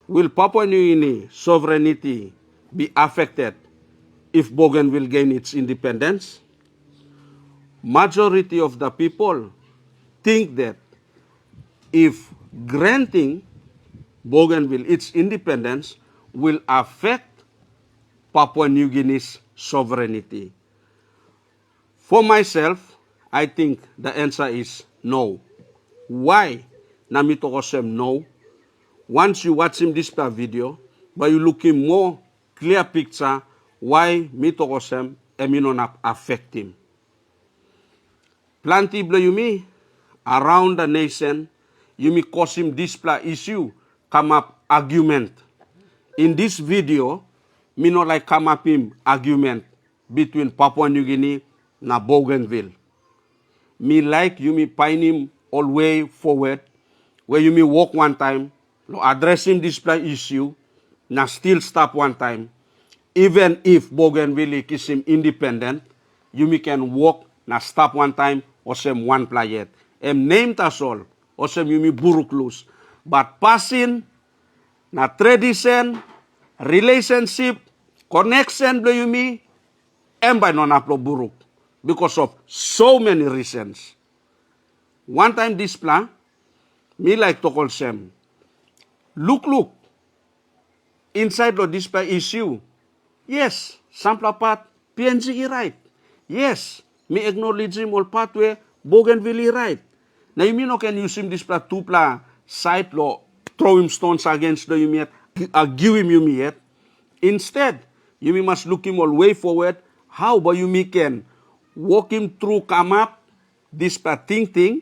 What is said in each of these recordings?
Will Papua New Guinea sovereignty be affected if Bougainville gain its independence? Majority of the people think that if granting Bougainville its independence will affect Papua New Guinea's sovereignty. For myself, I think the answer is no. Why? Namito ko sem no. Once you watch him this video, but you look him more clear picture why mito ko sem not affect him. Plenty blow you me around the nation, you may cause him display issue, come up argument. In this video, me not like come up him argument between Papua New Guinea na Bougainville. Me like you me find him all way forward, where you may walk one time, addressing display issue, na still stop one time. Even if Bougainville is him independent, you me can walk na stop one time or some one playet. Name tas all, or some you me buruk loose. But passing na tradition, relationship, connection blow you me, by non aplo buruk. Because of so many reasons. One time this plan, me like to call them. Look, inside the display issue. Yes, sample part, PNG right. Yes, me acknowledge him all pathway, Bougainville right. Now you mean no can use him display two pla side law, throw him stones against the you give him you yet. Instead, you must look him all way forward. How about you me can walk him through, come up, this thing.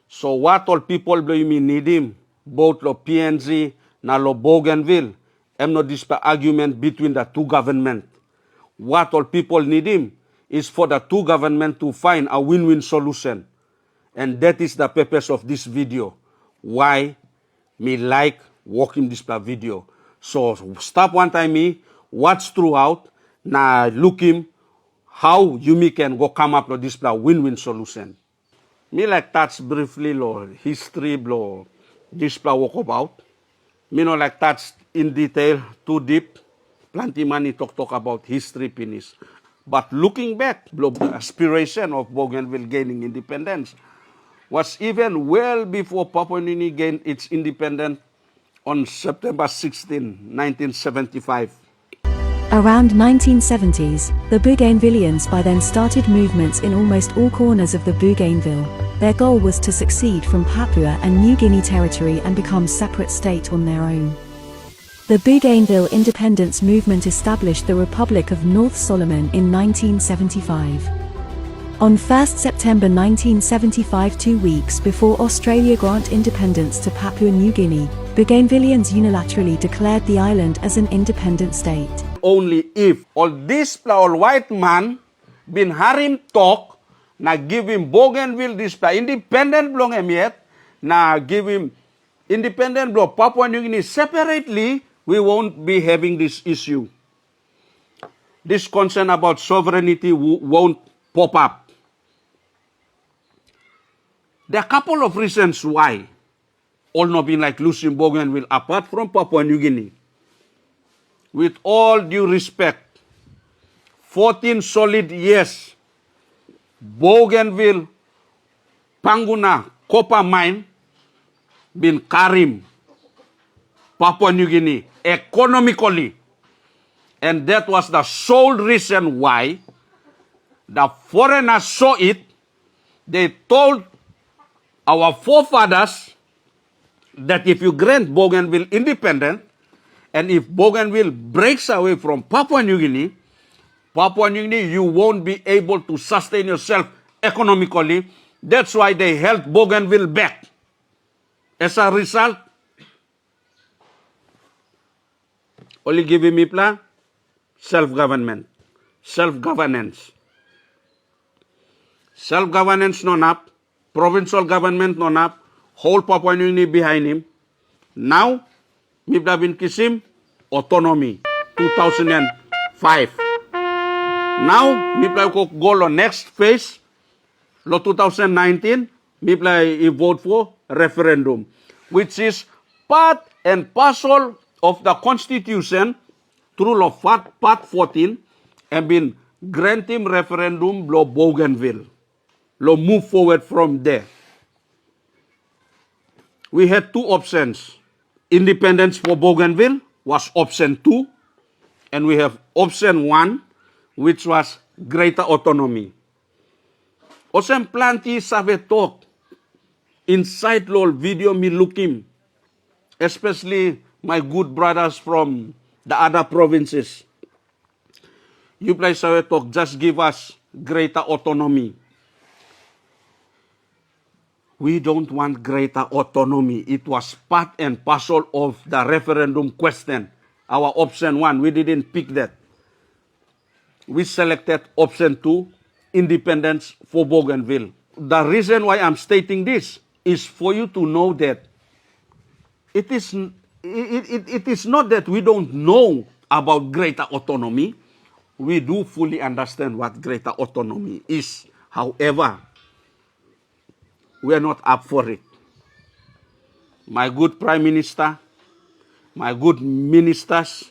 So what all people do you mean need him? Both lo PNG na lo Bougainville. I'm not this argument between the two government. What all people need him is for the two government to find a win-win solution. And that is the purpose of this video. Why me like walking this video. So stop one time me, watch throughout, na look him, how you can go come up with this win-win solution. Me like touch briefly lo history lo this walk about. Me no like touch in detail too deep. Plenty money talk about history finish. But looking back, the aspiration of Bougainville gaining independence was even well before Papua New Guinea gained its independence on September 16, 1975. Around 1970s, the Bougainvillians by then started movements in almost all corners of the Bougainville. Their goal was to succeed from Papua and New Guinea territory and become separate state on their own. The Bougainville independence movement established the Republic of North Solomon in 1975. On 1st September 1975, 2 weeks before Australia granted independence to Papua New Guinea, Bougainvillians unilaterally declared the island as an independent state. Only if all this all white man been harim talk, na give him Bougainville this independent blong him yet, na give him independent blong Papua New Guinea separately, we won't be having this issue. This concern about sovereignty won't pop up. There are a couple of reasons why all not been like losing Bougainville apart from Papua New Guinea. With all due respect, 14 solid years, Bougainville, Panguna, copper mine, been carrying Papua New Guinea economically. And that was the sole reason why the foreigners saw it. They told our forefathers that if you grant Bougainville independent, and if Bougainville breaks away from Papua New Guinea, you won't be able to sustain yourself economically. That's why they held Bougainville back. As a result, only giving me plan, self-government, self-governance. Self-governance non up, provincial government non up, whole Papua New Guinea behind him. Now, Mibla bin Kisim, autonomy, 2005. Now, Mibla ko go on next phase, lo 2019, Mibla vote for referendum, which is part and parcel of the Constitution through law Part 14 and been granting referendum law Bougainville. Law move forward from there. We had two options. Independence for Bougainville was option 2, and we have option 1, which was greater autonomy. Osem planti save talk inside lol video me looking, especially my good brothers from the other provinces. You play save talk, just give us greater autonomy. We don't want greater autonomy. It was part and parcel of the referendum question. Our option 1, we didn't pick that. We selected option 2, independence for Bougainville. The reason why I'm stating this is for you to know that it is not that we don't know about greater autonomy. We do fully understand what greater autonomy is. However, we are not up for it. My good Prime Minister, my good ministers,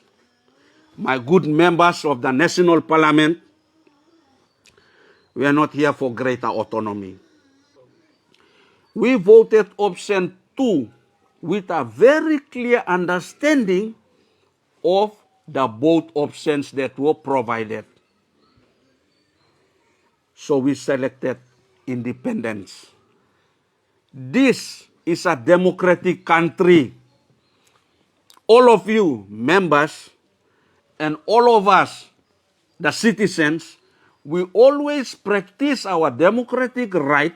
my good members of the National Parliament, we are not here for greater autonomy. We voted option 2 with a very clear understanding of the both options that were provided. So we selected independence. This is a democratic country. All of you members and all of us, the citizens, we always practice our democratic right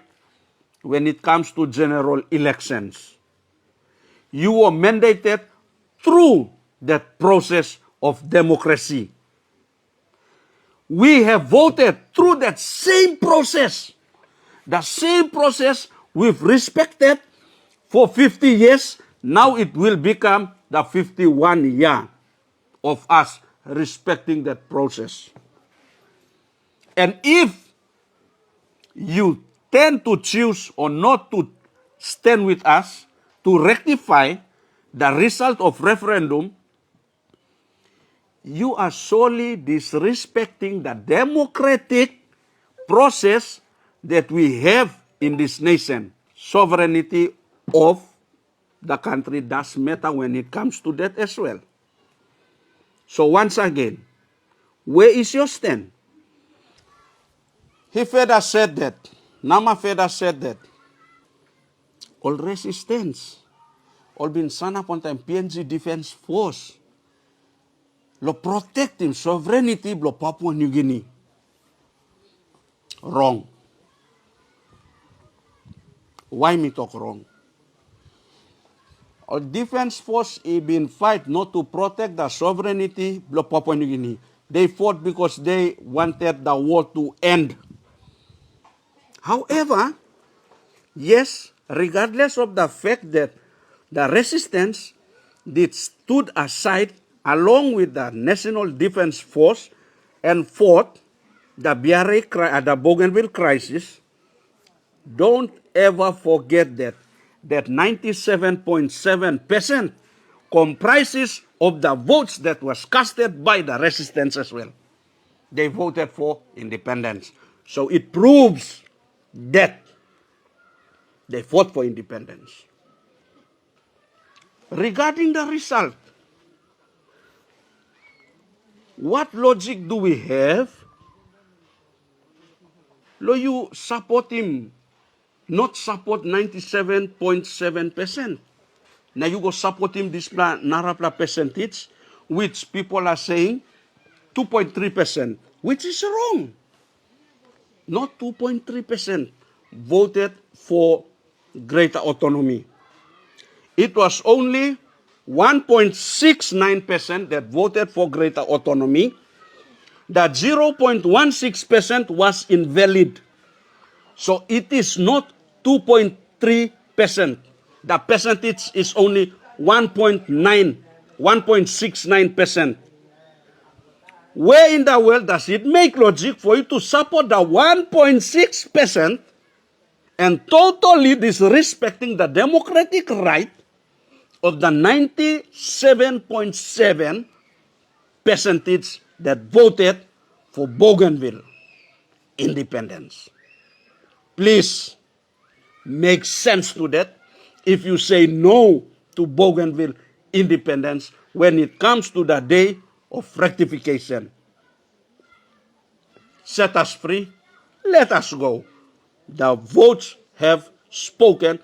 when it comes to general elections. You were mandated through that process of democracy. We have voted through that same process. The same process we've respected for 50 years. Now it will become the 51 year of us respecting that process. And if you tend to choose or not to stand with us to rectify the result of referendum, you are solely disrespecting the democratic process that we have in this nation. Sovereignty of the country does matter when it comes to that as well. So once again, where is your stand? He further said that, Nama further said that, all resistance, all bin sana ponta PNG Defense Force, lo protect him sovereignty lo Papua New Guinea. Wrong. Why me talk wrong? Our defense force been fight not to protect the sovereignty of Papua New Guinea. They fought because they wanted the war to end. However, yes, regardless of the fact that the resistance did stood aside along with the National Defense Force and fought the the Bougainville crisis, don't ever forget that 97.7% comprises of the votes that was casted by the resistance as well. They voted for independence. So it proves that they fought for independence. Regarding the result, what logic do we have? Lo you support him, not support 97.7%. Now you go support him this narapla percentage, which people are saying 2.3%, which is wrong. Not 2.3% voted for greater autonomy. It was only 1.69% that voted for greater autonomy. The 0.16% was invalid. So it is not 2.3%. The percentage is only 1.69%. Where in the world does it make logic for you to support the 1.6% and totally disrespecting the democratic right of the 97.7 percentage that voted for Bougainville independence. Please make sense to that. If you say no to Bougainville independence when it comes to the day of rectification, set us free, let us go. The votes have spoken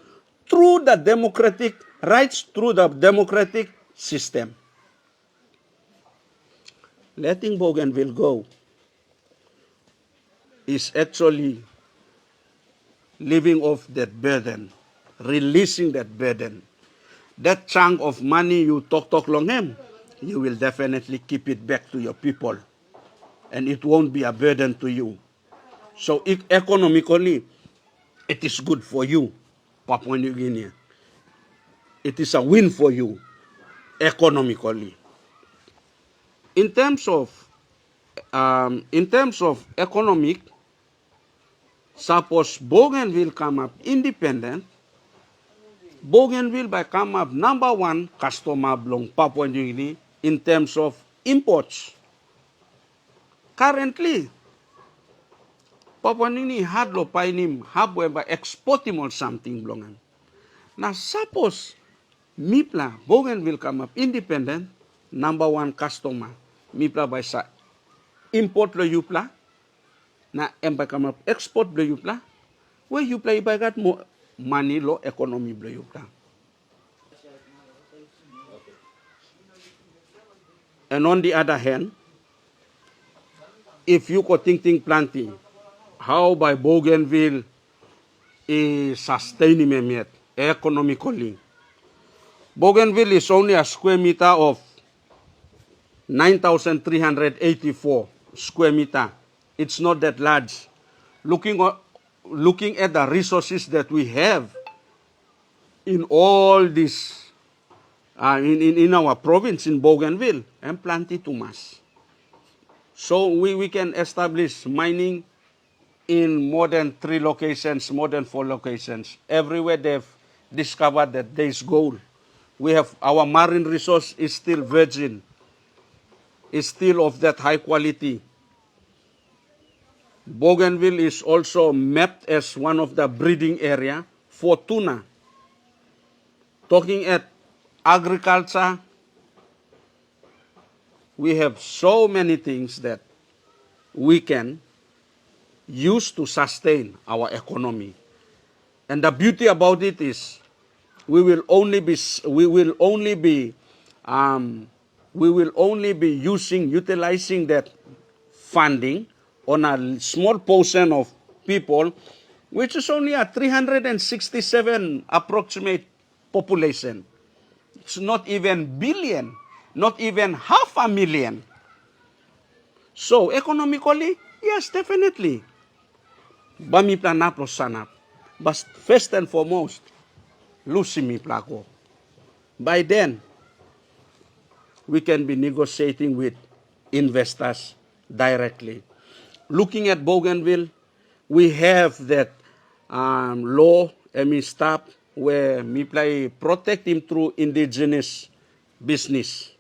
through the democratic rights, through the democratic system. Letting Bougainville go is actually living off that burden, releasing that burden. That chunk of money you talk long him, you will definitely keep it back to your people. And it won't be a burden to you. So economically, it is good for you, Papua New Guinea. It is a win for you, economically. In terms of economic, suppose Bougainville come up independent, Bougainville by come up #1 customer belong Papua New Guinea in terms of imports. Currently, Papua New Guinea had lo painim habwe by exporting or something belongan. Now suppose Mipla Bougainville come up independent, #1 customer. Mipla by sa import lo yupla, na emba come up export lo yupla, where yupla iba gat mo money lo economy lo yupla. And on the other hand, if you could think plenty, how by Bougainville is sustaining yet economically. Bougainville is only a square meter of 9,384 square meter. It's not that large. Looking at the resources that we have in all this, in our province in Bougainville, and plenty too much. So we can establish mining in more than 3 locations, more than 4 locations. Everywhere they've discovered that there is gold. We have our marine resource is still virgin, is still of that high quality. Bougainville is also mapped as one of the breeding area for tuna. Talking at agriculture, we have so many things that we can use to sustain our economy. And the beauty about it is we will only be utilizing that funding on a small portion of people, which is only a 367 approximate population. It's not even billion, not even 500,000. So economically, yes, definitely. Bami planap lo sanap. But first and foremost, lusimi plako. By then, we can be negotiating with investors directly. Looking at Bougainville, we have that law, stop where we protect him through indigenous business.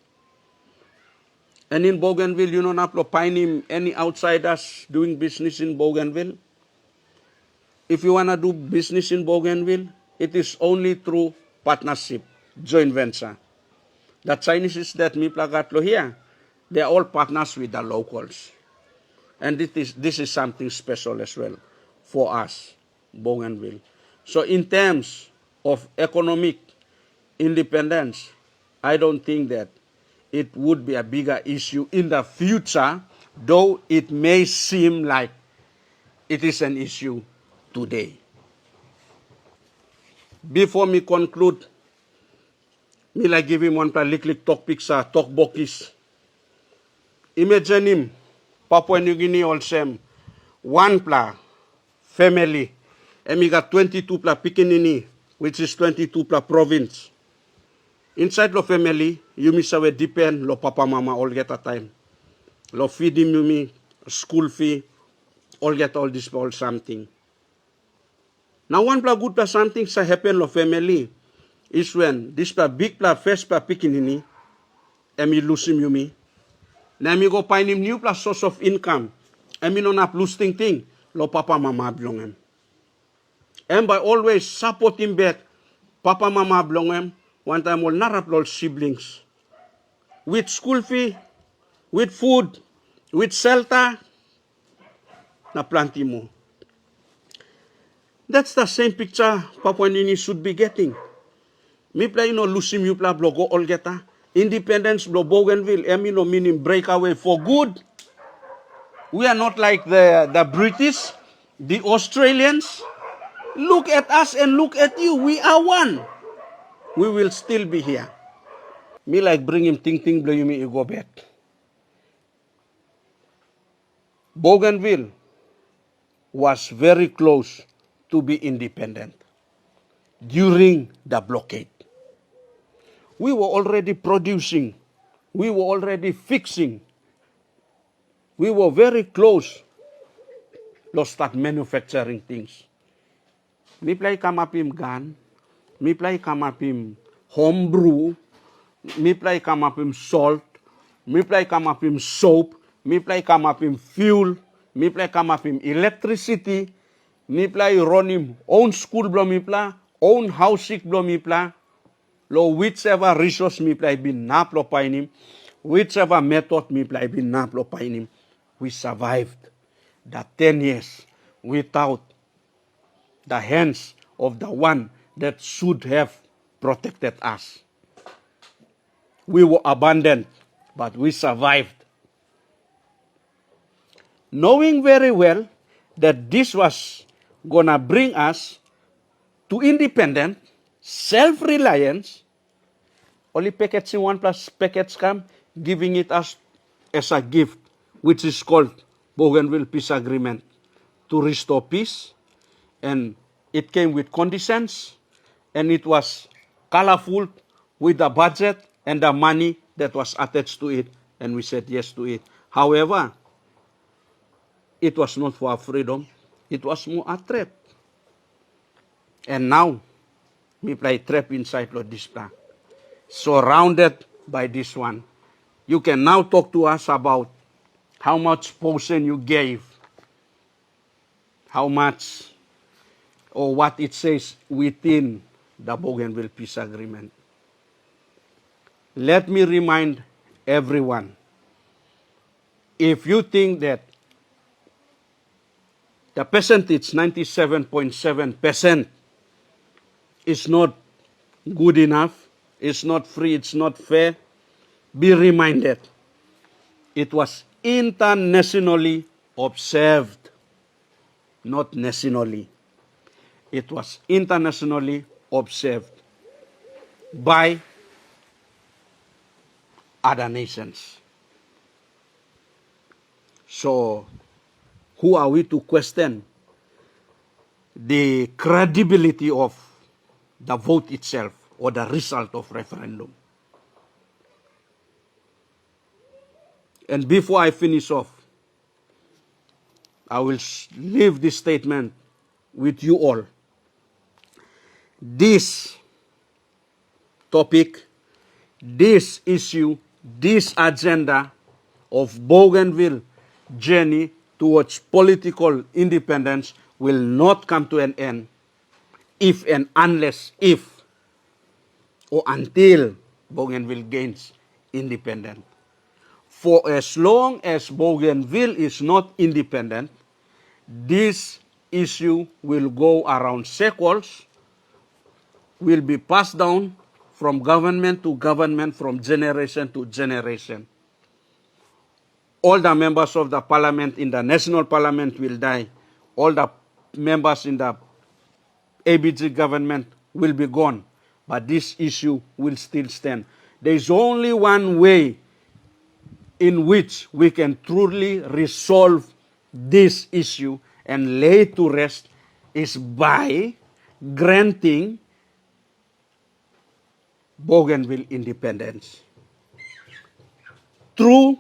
And in Bougainville, you know, not find him any outsiders doing business in Bougainville. If you want to do business in Bougainville, it is only through partnership, joint venture. The Chinese that Mipla got here, they are all partners with the locals. And this is something special as well for us, Bougainville. So in terms of economic independence, I don't think that it would be a bigger issue in the future, though it may seem like it is an issue today. Before me conclude, me like give him one lik topic sa talk bokis. Imagine him, Papua New Guinea also, one pla family, and we got 22 pla pikinini, which is 22 pla province. Inside the family, you miss away depend lo papa mama all get a time. Lo feed him you me school fee, all get all this all something. Now one pla good pla something sa happen lo family. is when this big first pikinini, and me lose him yumi. Now me go find him new source of income. And me no not lose thing, lo papa mama belong him. And by always support him back, papa mama belong him, one time will not have siblings. With school fee, with food, with shelter, na plenty mo. That's the same picture Papua New Guinea should be getting. Me play no lusim you play blogo all geta. Independence blo Bougainville, no meaning breakaway for good. We are not like the British, the Australians. Look at us and look at you. We are one. We will still be here. Me like bring him ting blow you me you go back. Bougainville was very close to be independent during the blockade. We were already producing. We were already fixing. We were very close to start manufacturing things. Me play come up him gun. Me play come up him homebrew. Me play come up him salt. Me play come up him soap. Me play come up him fuel. Me play come up him electricity. Me play run him own school blow me play. Own house sick blow me play. Lo whichever resource me play bin naplo pain him. Whichever method me play bin naplo pain him. We survived the 10 years without the hands of the one that should have protected us. We were abandoned, but we survived. Knowing very well that this was gonna bring us to independent, self-reliance, only packets in one plus packets come, giving it us as a gift, which is called Bougainville Peace Agreement, to restore peace. And it came with conditions, and it was colorful with the budget and the money that was attached to it, and we said yes to it. However, it was not for our freedom, it was more a trap. And now, we play trap inside of this plan. Surrounded by this one. You can now talk to us about how much portion you gave, how much, or what it says within the Bougainville Peace Agreement. Let me remind everyone, if you think that the percentage, 97.7%, is not good enough, it's not free, it's not fair, be reminded, it was internationally observed, not nationally. It was internationally observed by other nations. So, who are we to question the credibility of the vote itself or the result of referendum? And before I finish off, I will leave this statement with you all. This topic, this issue, this agenda of Bougainville journey towards political independence will not come to an end if and unless or until Bougainville gains independence. For as long as Bougainville is not independent, this issue will go around circles, will be passed down from government to government, from generation to generation. All the members of the parliament in the national parliament will die. All the members in the ABG government will be gone. But this issue will still stand. There is only one way in which we can truly resolve this issue and lay to rest is by granting Bougainville independence through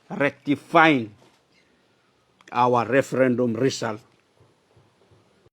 rectifying our referendum result